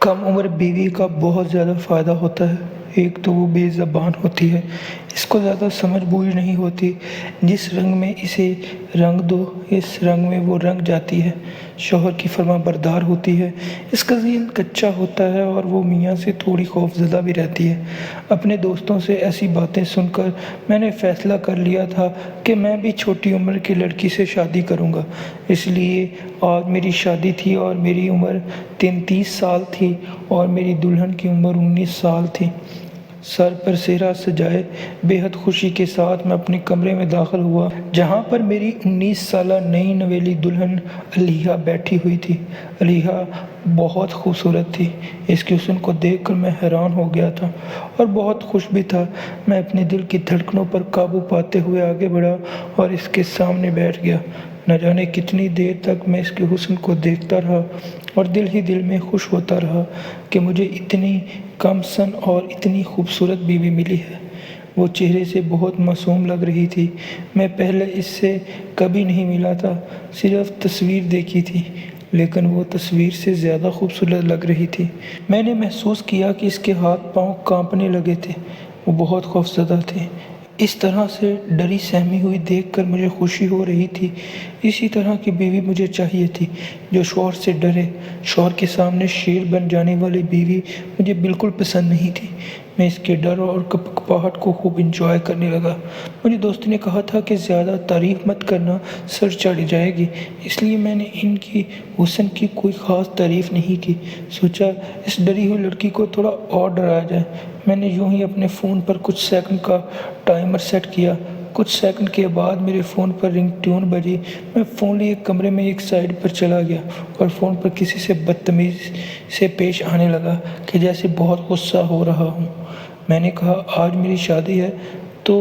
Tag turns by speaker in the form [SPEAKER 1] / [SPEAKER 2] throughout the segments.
[SPEAKER 1] کم عمر بیوی کا بہت زیادہ فائدہ ہوتا ہے۔ ایک تو وہ بے زبان ہوتی ہے، اس کو زیادہ سمجھ بوجھ نہیں ہوتی۔ جس رنگ میں اسے رنگ دو اس رنگ میں وہ رنگ جاتی ہے۔ شوہر کی فرما بردار ہوتی ہے، اس کا ذہن کچا ہوتا ہے اور وہ میاں سے تھوڑی خوف زدہ بھی رہتی ہے۔ اپنے دوستوں سے ایسی باتیں سن کر میں نے فیصلہ کر لیا تھا کہ میں بھی چھوٹی عمر کی لڑکی سے شادی کروں گا۔ اس لیے آج میری شادی تھی اور میری عمر 33 سال تھی اور میری دلہن کی عمر 19 سال تھی۔ سر پر سہرا سجائے بے حد خوشی کے ساتھ میں اپنے کمرے میں داخل ہوا، جہاں پر میری 19 سالہ نئی نویلی دلہن علیحہ بیٹھی ہوئی تھی۔ علیحہ بہت خوبصورت تھی، اس کے حسن کو دیکھ کر میں حیران ہو گیا تھا اور بہت خوش بھی تھا۔ میں اپنے دل کی دھڑکنوں پر قابو پاتے ہوئے آگے بڑھا اور اس کے سامنے بیٹھ گیا۔ نہ جانے کتنی دیر تک میں اس کے حسن کو دیکھتا رہا اور دل ہی دل میں خوش ہوتا رہا کہ مجھے اتنی کم سن اور اتنی خوبصورت بیوی ملی ہے۔ وہ چہرے سے بہت معصوم لگ رہی تھی۔ میں پہلے اس سے کبھی نہیں ملا تھا، صرف تصویر دیکھی تھی، لیکن وہ تصویر سے زیادہ خوبصورت لگ رہی تھی۔ میں نے محسوس کیا کہ اس کے ہاتھ پاؤں کانپنے لگے تھے، وہ بہت خوفزدہ تھی۔ اس طرح سے ڈری سہمی ہوئی دیکھ کر مجھے خوشی ہو رہی تھی۔ اسی طرح کی بیوی مجھے چاہیے تھی، جو شوہر سے ڈرے۔ شوہر کے سامنے شیر بن جانے والی بیوی مجھے بالکل پسند نہیں تھی۔ میں اس کے ڈر اور کپکپاہٹ کو خوب انجوائے کرنے لگا۔ مجھے دوست نے کہا تھا کہ زیادہ تعریف مت کرنا، سر چڑھ جائے گی، اس لیے میں نے ان کی حسن کی کوئی خاص تعریف نہیں کی۔ سوچا اس ڈری ہوئی لڑکی کو تھوڑا اور ڈرایا جائے۔ میں نے یوں ہی اپنے فون پر کچھ سیکنڈ کا ٹائمر سیٹ کیا۔ کچھ سیکنڈ کے بعد میرے فون پر رنگ ٹیون بجی۔ میں فون لیے کمرے میں ایک سائڈ پر چلا گیا اور فون پر کسی سے بدتمیزی سے پیش آنے لگا کہ جیسے بہت غصہ ہو رہا ہوں۔ میں نے کہا آج میری شادی ہے تو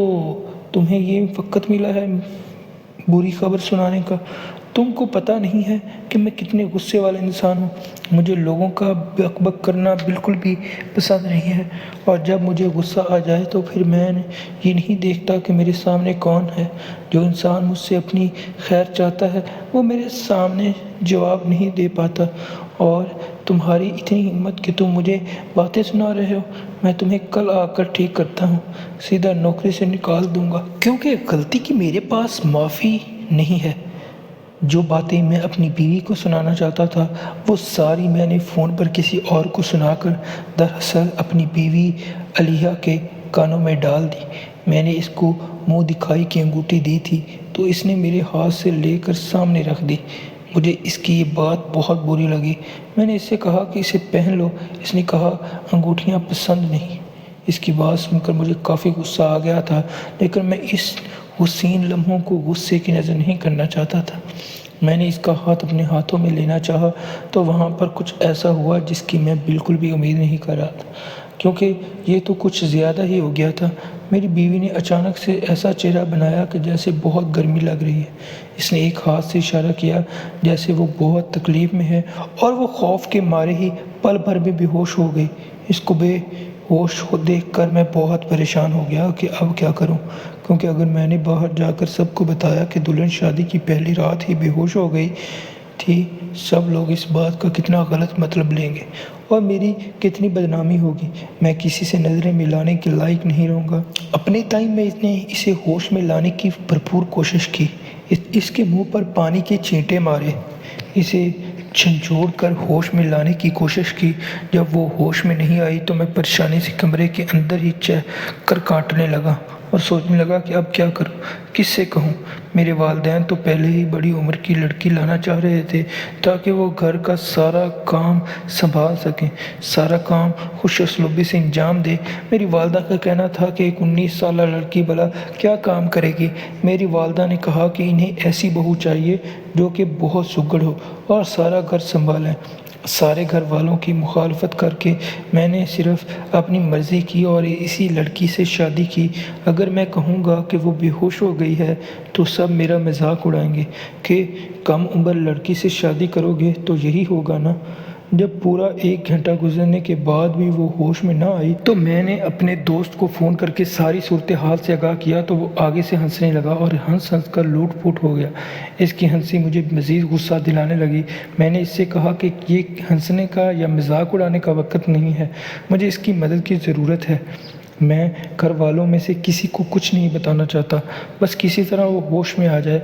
[SPEAKER 1] تمہیں یہ وقت ملا ہے بری خبر سنانے کا؟ تم کو پتہ نہیں ہے کہ میں کتنے غصے والا انسان ہوں۔ مجھے لوگوں کا بک بک کرنا بالکل بھی پسند نہیں ہے، اور جب مجھے غصہ آ جائے تو پھر میں یہ نہیں دیکھتا کہ میرے سامنے کون ہے۔ جو انسان مجھ سے اپنی خیر چاہتا ہے وہ میرے سامنے جواب نہیں دے پاتا، اور تمہاری اتنی ہمت کہ تم مجھے باتیں سنا رہے ہو۔ میں تمہیں کل آ کر ٹھیک کرتا ہوں، سیدھا نوکری سے نکال دوں گا، کیونکہ غلطی کی میرے پاس معافی نہیں ہے۔ جو باتیں میں اپنی بیوی کو سنانا چاہتا تھا وہ ساری میں نے فون پر کسی اور کو سنا کر دراصل اپنی بیوی علیحہ کے کانوں میں ڈال دی۔ میں نے اس کو منہ دکھائی کی انگوٹھی دی تھی تو اس نے میرے ہاتھ سے لے کر سامنے رکھ دی۔ مجھے اس کی یہ بات بہت بری لگی۔ میں نے اس سے کہا کہ اسے پہن لو۔ اس نے کہا انگوٹھیاں پسند نہیں۔ اس کی بات سن کر مجھے کافی غصہ آ گیا تھا، لیکن میں اس حسین لمحوں کو غصے کی نظر نہیں کرنا چاہتا تھا۔ میں نے اس کا ہاتھ اپنے ہاتھوں میں لینا چاہا تو وہاں پر کچھ ایسا ہوا جس کی میں بالکل بھی امید نہیں کر رہا تھا، کیونکہ یہ تو کچھ زیادہ ہی ہو گیا تھا۔ میری بیوی نے اچانک سے ایسا چہرہ بنایا کہ جیسے بہت گرمی لگ رہی ہے۔ اس نے ایک ہاتھ سے اشارہ کیا جیسے وہ بہت تکلیف میں ہے، اور وہ خوف کے مارے ہی پل بھر میں بے ہوش ہو گئی۔ اس کو بے ہوش دیکھ کر میں بہت پریشان ہو گیا کہ اب کیا کروں، کیونکہ اگر میں نے باہر جا کر سب کو بتایا کہ دلہن شادی کی پہلی رات ہی بے ہوش ہو گئی تھی، سب لوگ اس بات کا کتنا غلط مطلب لیں گے اور میری کتنی بدنامی ہوگی۔ میں کسی سے نظریں ملانے کے لائق نہیں رہوں گا۔ اپنے ٹائم میں اس نے اسے ہوش میں لانے کی بھرپور کوشش کی، اس کے منہ پر پانی کے چھینٹے مارے، اسے جھنجھوڑ کر ہوش میں لانے کی کوشش کی۔ جب وہ ہوش میں نہیں آئی تو میں پریشانی سے کمرے کے اندر ہی چکر کاٹنے لگا اور سوچنے لگا کہ اب کیا کروں، کس سے کہوں۔ میرے والدین تو پہلے ہی بڑی عمر کی لڑکی لانا چاہ رہے تھے تاکہ وہ گھر کا سارا کام سنبھال سکیں، سارا کام خوش اسلوبی سے انجام دے۔ میری والدہ کا کہنا تھا کہ ایک 19 سالہ لڑکی بھلا کیا کام کرے گی۔ میری والدہ نے کہا کہ انہیں ایسی بہو چاہیے جو کہ بہت سگڑ ہو اور سارا گھر سنبھالے۔ سارے گھر والوں کی مخالفت کر کے میں نے صرف اپنی مرضی کی اور اسی لڑکی سے شادی کی۔ اگر میں کہوں گا کہ وہ بے ہوش ہو گئی ہے تو سب میرا مذاق اڑائیں گے کہ کم عمر لڑکی سے شادی کرو گے تو یہی ہوگا نا۔ جب پورا 1 گھنٹہ گزرنے کے بعد بھی وہ ہوش میں نہ آئی تو میں نے اپنے دوست کو فون کر کے ساری صورتحال سے آگاہ کیا تو وہ آگے سے ہنسنے لگا اور ہنس ہنس کر لوٹ پوٹ ہو گیا۔ اس کی ہنسی مجھے مزید غصہ دلانے لگی۔ میں نے اس سے کہا کہ یہ ہنسنے کا یا مذاق اڑانے کا وقت نہیں ہے، مجھے اس کی مدد کی ضرورت ہے۔ میں گھر والوں میں سے کسی کو کچھ نہیں بتانا چاہتا، بس کسی طرح وہ ہوش میں آ جائے۔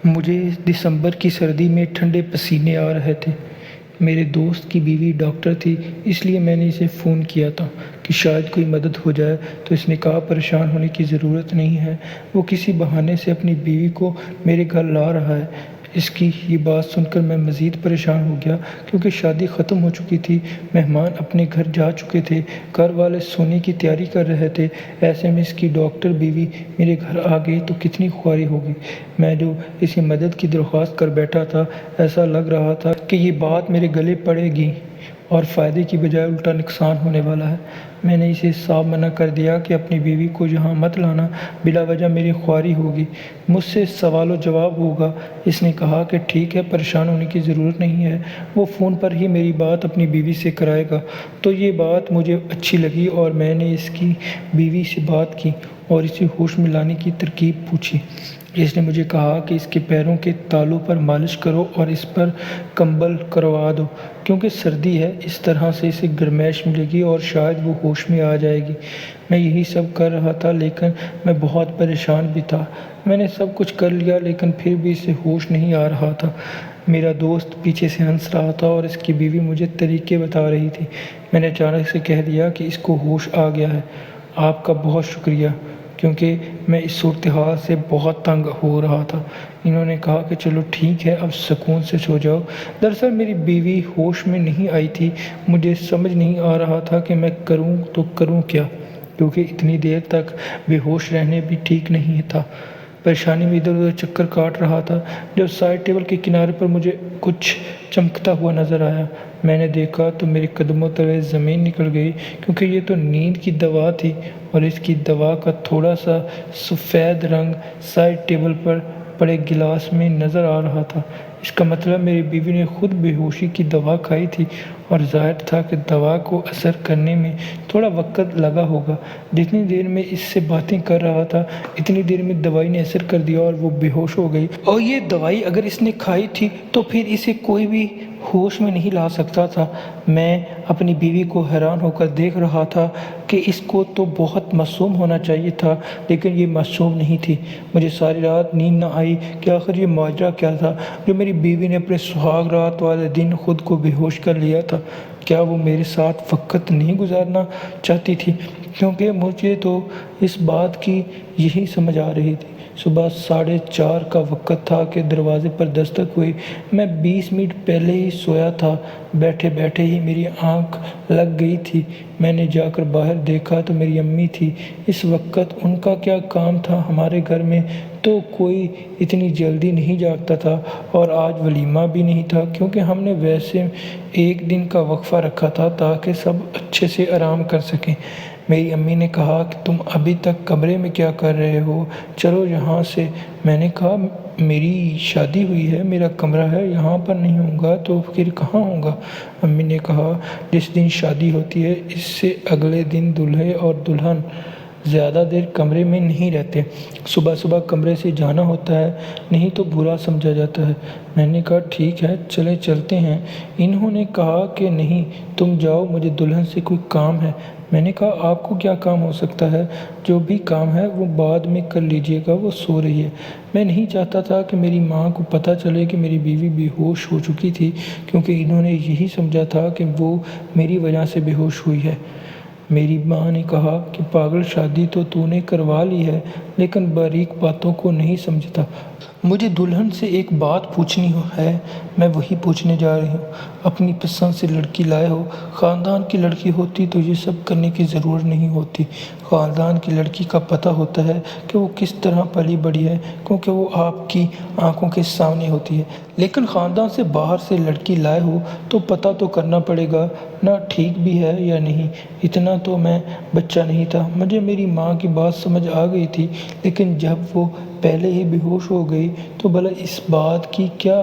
[SPEAKER 1] مجھے دسمبر کی سردی میں ٹھنڈے پسینے آ رہے تھے۔ میرے دوست کی بیوی ڈاکٹر تھی، اس لیے میں نے اسے فون کیا تھا کہ شاید کوئی مدد ہو جائے، تو اس نے کہا پریشان ہونے کی ضرورت نہیں ہے، وہ کسی بہانے سے اپنی بیوی کو میرے گھر لا رہا ہے۔ اس کی یہ بات سن کر میں مزید پریشان ہو گیا کیونکہ شادی ختم ہو چکی تھی، مہمان اپنے گھر جا چکے تھے، گھر والے سونے کی تیاری کر رہے تھے۔ ایسے میں اس کی ڈاکٹر بیوی میرے گھر آ گئی تو کتنی خواری ہوگی۔ میں جو اسے مدد کی درخواست کر بیٹھا تھا، ایسا لگ رہا تھا کہ یہ بات میرے گلے پڑے گی اور فائدے کی بجائے الٹا نقصان ہونے والا ہے۔ میں نے اسے صاف منع کر دیا کہ اپنی بیوی کو یہاں مت لانا، بلا وجہ میری خواری ہوگی، مجھ سے سوال و جواب ہوگا۔ اس نے کہا کہ ٹھیک ہے، پریشان ہونے کی ضرورت نہیں ہے، وہ فون پر ہی میری بات اپنی بیوی سے کرائے گا۔ تو یہ بات مجھے اچھی لگی اور میں نے اس کی بیوی سے بات کی اور اسے ہوش میں لانے کی ترکیب پوچھی۔ اس نے مجھے کہا کہ اس کے پیروں کے تالوں پر مالش کرو اور اس پر کمبل کروا دو کیونکہ سردی ہے، اس طرح سے اسے گرمائش ملے گی اور شاید وہ ہوش میں آ جائے گی۔ میں یہی سب کر رہا تھا لیکن میں بہت پریشان بھی تھا۔ میں نے سب کچھ کر لیا لیکن پھر بھی اسے ہوش نہیں آ رہا تھا۔ میرا دوست پیچھے سے ہنس رہا تھا اور اس کی بیوی مجھے طریقے بتا رہی تھی۔ میں نے اچانک سے کہہ دیا کہ اس کو ہوش آ گیا ہے، آپ کا بہت شکریہ، کیونکہ میں اس صورتحال سے بہت تنگ ہو رہا تھا۔ انہوں نے کہا کہ چلو ٹھیک ہے، اب سکون سے سو جاؤ۔ دراصل میری بیوی ہوش میں نہیں آئی تھی، مجھے سمجھ نہیں آ رہا تھا کہ میں کروں تو کروں کیا، کیونکہ اتنی دیر تک بے ہوش رہنے بھی ٹھیک نہیں تھا۔ پریشانی میں ادھر ادھر چکر کاٹ رہا تھا جب سائڈ ٹیبل کے کنارے پر مجھے کچھ چمکتا ہوا نظر آیا۔ میں نے دیکھا تو میرے قدموں تلے زمین نکل گئی کیونکہ یہ تو نیند کی دوا تھی اور اس کی دوا کا تھوڑا سا سفید رنگ سائڈ ٹیبل پر پڑے گلاس میں نظر آ رہا تھا۔ اس کا مطلب میری بیوی نے خود بے ہوشی کی دوا کھائی تھی اور ظاہر تھا کہ دوا کو اثر کرنے میں تھوڑا وقت لگا ہوگا۔ جتنی دیر میں اس سے باتیں کر رہا تھا اتنی دیر میں دوائی نے اثر کر دیا اور وہ بے ہوش ہو گئی، اور یہ دوائی اگر اس نے کھائی تھی تو پھر اسے کوئی بھی ہوش میں نہیں لا سکتا تھا۔ میں اپنی بیوی کو حیران ہو کر دیکھ رہا تھا کہ اس کو تو بہت معصوم ہونا چاہیے تھا لیکن یہ معصوم نہیں تھی۔ مجھے ساری رات نیند نہ آئی کہ آخر یہ ماجرا کیا تھا جو میری بیوی نے اپنے سہاگ رات والے دن خود کو بے ہوش کر لیا تھا۔ کیا وہ میرے ساتھ وقت نہیں گزارنا چاہتی تھی؟ کیونکہ مجھے تو اس بات کی یہی سمجھ آ رہی تھی۔ صبح 4:30 کا وقت تھا کہ دروازے پر دستک ہوئی۔ میں 20 منٹ پہلے ہی سویا تھا۔ بیٹھے بیٹھے ہی میری آنکھ لگ گئی تھی۔ میں نے جا کر باہر دیکھا تو میری امی تھی۔ اس وقت ان کا کیا کام تھا؟ ہمارے گھر میں تو کوئی اتنی جلدی نہیں جاگتا تھا اور آج ولیمہ بھی نہیں تھا کیونکہ ہم نے ویسے ایک دن کا وقفہ رکھا تھا تاکہ سب اچھے سے آرام کر سکیں۔ میری امی نے کہا کہ تم ابھی تک کمرے میں کیا کر رہے ہو؟ چلو یہاں سے۔ میں نے کہا میری شادی ہوئی ہے، میرا کمرہ ہے، یہاں پر نہیں ہوں گا تو پھر کہاں ہوں گا؟ امی نے کہا جس دن شادی ہوتی ہے اس سے اگلے دن دلہے اور دلہن زیادہ دیر کمرے میں نہیں رہتے، صبح صبح کمرے سے جانا ہوتا ہے، نہیں تو برا سمجھا جاتا ہے۔ میں نے کہا ٹھیک ہے، چلیں چلتے ہیں۔ انہوں نے کہا کہ نہیں تم جاؤ، مجھے دلہن سے کوئی کام ہے۔ میں نے کہا آپ کو کیا کام ہو سکتا ہے؟ جو بھی کام ہے وہ بعد میں کر لیجیے گا، وہ سو رہی ہے۔ میں نہیں چاہتا تھا کہ میری ماں کو پتہ چلے کہ میری بیوی بے ہوش ہو چکی تھی کیونکہ انہوں نے یہی سمجھا تھا کہ وہ میری وجہ سے بے ہوش ہوئی ہے۔ میری ماں نے کہا کہ پاگل، شادی تو نے کروا لی ہے لیکن باریک باتوں کو نہیں سمجھتا۔ مجھے دلہن سے ایک بات پوچھنی ہے، میں وہی پوچھنے جا رہی ہوں۔ اپنی پسند سے لڑکی لائے ہو، خاندان کی لڑکی ہوتی تو یہ سب کرنے کی ضرورت نہیں ہوتی۔ خاندان کی لڑکی کا پتہ ہوتا ہے کہ وہ کس طرح پلی بڑھی ہے کیونکہ وہ آپ کی آنکھوں کے سامنے ہوتی ہے، لیکن خاندان سے باہر سے لڑکی لائے ہو تو پتہ تو کرنا پڑے گا نا ٹھیک بھی ہے یا نہیں۔ اتنا تو میں بچہ نہیں تھا، مجھے میری ماں کی بات سمجھ آ گئی تھی، لیکن جب وہ پہلے ہی بے ہوش ہو گئی تو بھلا اس بات کی کیا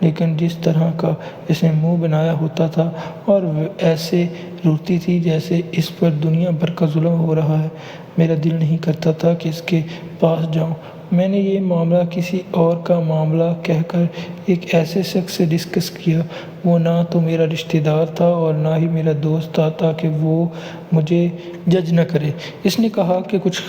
[SPEAKER 1] لیکن جس طرح کا اس نے منہ بنایا ہوتا تھا اور ایسے روتی تھی جیسے اس پر دنیا بھر کا ظلم ہو رہا ہے، میرا دل نہیں کرتا تھا کہ اس کے پاس جاؤں۔ میں نے یہ معاملہ کسی اور کا معاملہ کہہ کر ایک ایسے شخص سے ڈسکس کیا، وہ نہ تو میرا رشتہ دار تھا اور نہ ہی میرا دوست تھا، تاکہ وہ مجھے جج نہ کرے۔ اس نے کہا کہ کچھ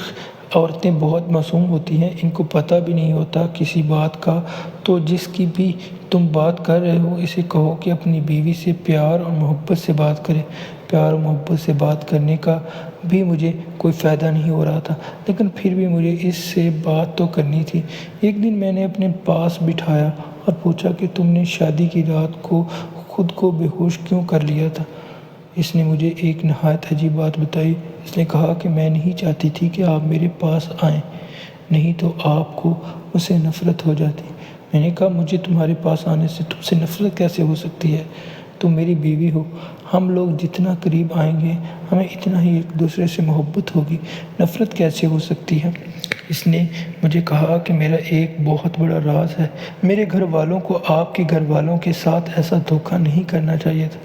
[SPEAKER 1] عورتیں بہت معصوم ہوتی ہیں، ان کو پتہ بھی نہیں ہوتا کسی بات کا، تو جس کی بھی تم بات کر رہے ہو اسے کہو کہ اپنی بیوی سے پیار اور محبت سے بات کرے۔ پیار اور محبت سے بات کرنے کا بھی مجھے کوئی فائدہ نہیں ہو رہا تھا، لیکن پھر بھی مجھے اس سے بات تو کرنی تھی۔ ایک دن میں نے اپنے پاس بٹھایا اور پوچھا کہ تم نے شادی کی رات کو خود کو بے ہوش کیوں کر لیا تھا؟ اس نے مجھے ایک نہایت عجیب بات بتائی۔ اس نے کہا کہ میں نہیں چاہتی تھی کہ آپ میرے پاس آئیں، نہیں تو آپ کو مجھ سے نفرت ہو جاتی۔ میں نے کہا مجھے تمہارے پاس آنے سے تم سے نفرت کیسے ہو سکتی ہے؟ تم میری بیوی ہو، ہم لوگ جتنا قریب آئیں گے ہمیں اتنا ہی ایک دوسرے سے محبت ہوگی، نفرت کیسے ہو سکتی ہے؟ اس نے مجھے کہا کہ میرا ایک بہت بڑا راز ہے، میرے گھر والوں کو آپ کے گھر والوں کے ساتھ ایسا دھوکہ نہیں کرنا چاہیے تھا،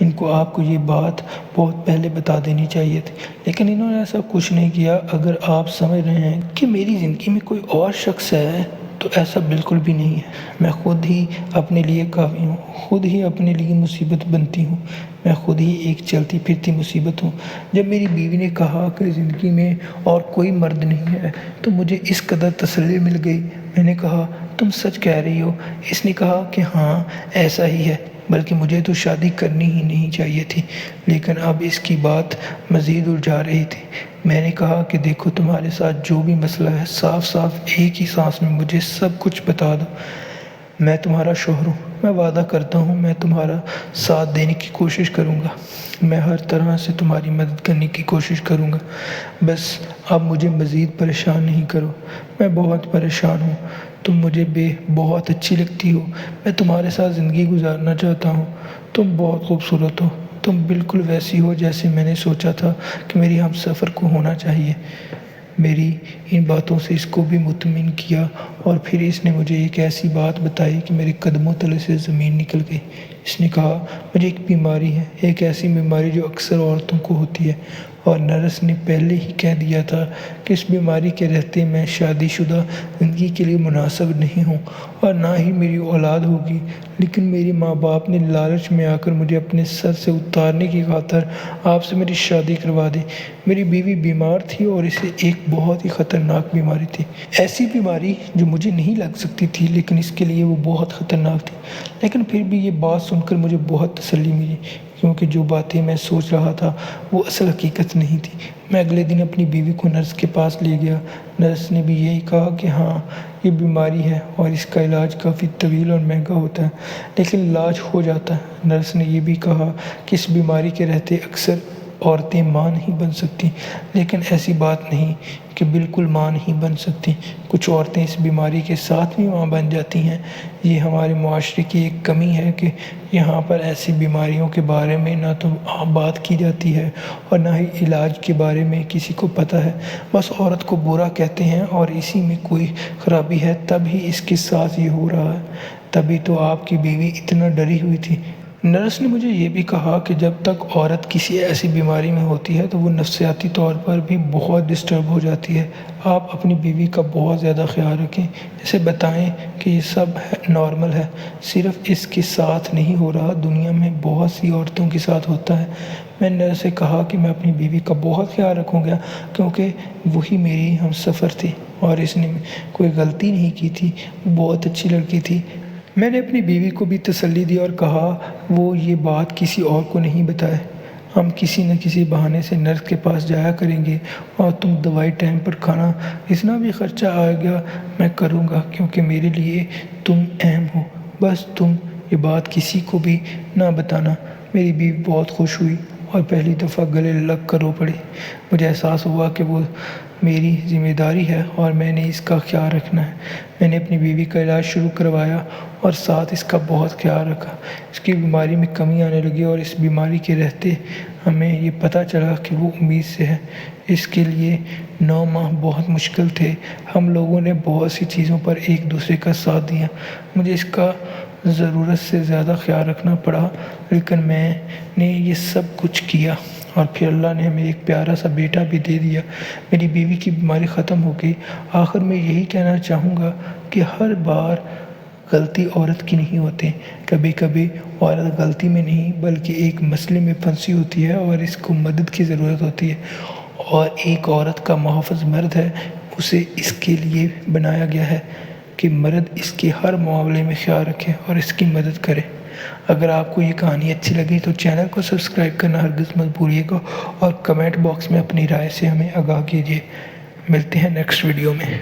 [SPEAKER 1] ان کو آپ کو یہ بات بہت پہلے بتا دینی چاہیے تھی، لیکن انہوں نے ایسا کچھ نہیں کیا۔ اگر آپ سمجھ رہے ہیں کہ میری زندگی میں کوئی اور شخص ہے تو ایسا بالکل بھی نہیں ہے، میں خود ہی اپنے لیے کافی ہوں، خود ہی اپنے لیے مصیبت بنتی ہوں، میں خود ہی ایک چلتی پھرتی مصیبت ہوں۔ جب میری بیوی نے کہا کہ زندگی میں اور کوئی مرد نہیں ہے تو مجھے اس قدر تسلی مل گئی۔ میں نے کہا تم سچ کہہ رہی ہو؟ اس نے کہا کہ ہاں ایسا ہی ہے، بلکہ مجھے تو شادی کرنی ہی نہیں چاہیے تھی، لیکن اب اس کی بات مزید الجھا رہی تھی۔ میں نے کہا کہ دیکھو تمہارے ساتھ جو بھی مسئلہ ہے صاف صاف ایک ہی سانس میں مجھے سب کچھ بتا دو۔ میں تمہارا شوہر ہوں، میں وعدہ کرتا ہوں میں تمہارا ساتھ دینے کی کوشش کروں گا، میں ہر طرح سے تمہاری مدد کرنے کی کوشش کروں گا، بس اب مجھے مزید پریشان نہیں کرو، میں بہت پریشان ہوں، تم مجھے بہت اچھی لگتی ہو، میں تمہارے ساتھ زندگی گزارنا چاہتا ہوں، تم بہت خوبصورت ہو، تم بالکل ویسی ہو جیسے میں نے سوچا تھا کہ میری ہم سفر کو ہونا چاہیے۔ میری ان باتوں سے اس کو بھی مطمئن کیا اور پھر اس نے مجھے ایک ایسی بات بتائی کہ میرے قدموں تلے سے زمین نکل گئی۔ اس نے کہا مجھے ایک بیماری ہے، ایک ایسی بیماری جو اکثر عورتوں کو ہوتی ہے، اور نرس نے پہلے ہی کہہ دیا تھا کہ اس بیماری کے رہتے میں شادی شدہ زندگی کے لیے مناسب نہیں ہوں اور نہ ہی میری اولاد ہوگی، لیکن میرے ماں باپ نے لالچ میں آ کر مجھے اپنے سر سے اتارنے کی خاطر آپ سے میری شادی کروا دی۔ میری بیوی بیمار تھی اور اسے ایک بہت ہی خطرناک بیماری تھی، ایسی بیماری جو مجھے نہیں لگ سکتی تھی لیکن اس کے لیے وہ بہت خطرناک تھی۔ لیکن پھر بھی یہ بات سن کر مجھے بہت تسلی ملی، کیونکہ جو باتیں میں سوچ رہا تھا وہ اصل حقیقت نہیں تھی۔ میں اگلے دن اپنی بیوی کو نرس کے پاس لے گیا۔ نرس نے بھی یہی کہا کہ ہاں یہ بیماری ہے اور اس کا علاج کافی طویل اور مہنگا ہوتا ہے، لیکن علاج ہو جاتا ہے۔ نرس نے یہ بھی کہا کہ اس بیماری کے رہتے اکثر عورتیں ماں نہیں بن سکتی، لیکن ایسی بات نہیں کہ بالکل ماں نہیں بن سکتی، کچھ عورتیں اس بیماری کے ساتھ بھی ماں بن جاتی ہیں۔ یہ ہمارے معاشرے کی ایک کمی ہے کہ یہاں پر ایسی بیماریوں کے بارے میں نہ تو بات کی جاتی ہے اور نہ ہی علاج کے بارے میں کسی کو پتہ ہے، بس عورت کو برا کہتے ہیں اور اسی میں کوئی خرابی ہے تب ہی اس کے ساتھ یہ ہو رہا ہے، تبھی تو آپ کی بیوی اتنا ڈری ہوئی تھی۔ نرس نے مجھے یہ بھی کہا کہ جب تک عورت کسی ایسی بیماری میں ہوتی ہے تو وہ نفسیاتی طور پر بھی بہت ڈسٹرب ہو جاتی ہے۔ آپ اپنی بیوی کا بہت زیادہ خیال رکھیں، اسے بتائیں کہ یہ سب نارمل ہے، صرف اس کے ساتھ نہیں ہو رہا، دنیا میں بہت سی عورتوں کے ساتھ ہوتا ہے۔ میں نے نرس سے کہا کہ میں اپنی بیوی کا بہت خیال رکھوں گا، کیونکہ وہی میری ہم سفر تھی اور اس نے کوئی غلطی نہیں کی تھی، وہ بہت اچھی لڑکی تھی۔ میں نے اپنی بیوی کو بھی تسلی دی اور کہا وہ یہ بات کسی اور کو نہیں بتائے، ہم کسی نہ کسی بہانے سے نرس کے پاس جایا کریں گے اور تم دوائی ٹائم پر کھانا، جتنا بھی خرچہ آئے گا میں کروں گا، کیونکہ میرے لیے تم اہم ہو، بس تم یہ بات کسی کو بھی نہ بتانا۔ میری بیوی بہت خوش ہوئی اور پہلی دفعہ گلے لگ کر رو پڑی۔ مجھے احساس ہوا کہ وہ میری ذمہ داری ہے اور میں نے اس کا خیال رکھنا ہے۔ میں نے اپنی بیوی کا علاج شروع کروایا اور ساتھ اس کا بہت خیال رکھا۔ اس کی بیماری میں کمی آنے لگی اور اس بیماری کے رہتے ہمیں یہ پتہ چلا کہ وہ امید سے ہے۔ اس کے لیے 9 ماہ بہت مشکل تھے، ہم لوگوں نے بہت سی چیزوں پر ایک دوسرے کا ساتھ دیا۔ مجھے اس کا ضرورت سے زیادہ خیال رکھنا پڑا، لیکن میں نے یہ سب کچھ کیا اور پھر اللہ نے ہمیں ایک پیارا سا بیٹا بھی دے دیا۔ میری بیوی کی بیماری ختم ہو گئی۔ آخر میں یہی کہنا چاہوں گا کہ ہر بار غلطی عورت کی نہیں ہوتی، کبھی کبھی عورت غلطی میں نہیں بلکہ ایک مسئلے میں پھنسی ہوتی ہے اور اس کو مدد کی ضرورت ہوتی ہے، اور ایک عورت کا محافظ مرد ہے، اسے اس کے لیے بنایا گیا ہے کہ مرد اس کے ہر معاملے میں خیال رکھے اور اس کی مدد کرے۔ اگر آپ کو یہ کہانی اچھی لگی تو چینل کو سبسکرائب کرنا ہرگز مت بھولیے گا اور کمنٹ باکس میں اپنی رائے سے ہمیں آگاہ کیجیے۔ ملتے ہیں نیکسٹ ویڈیو میں۔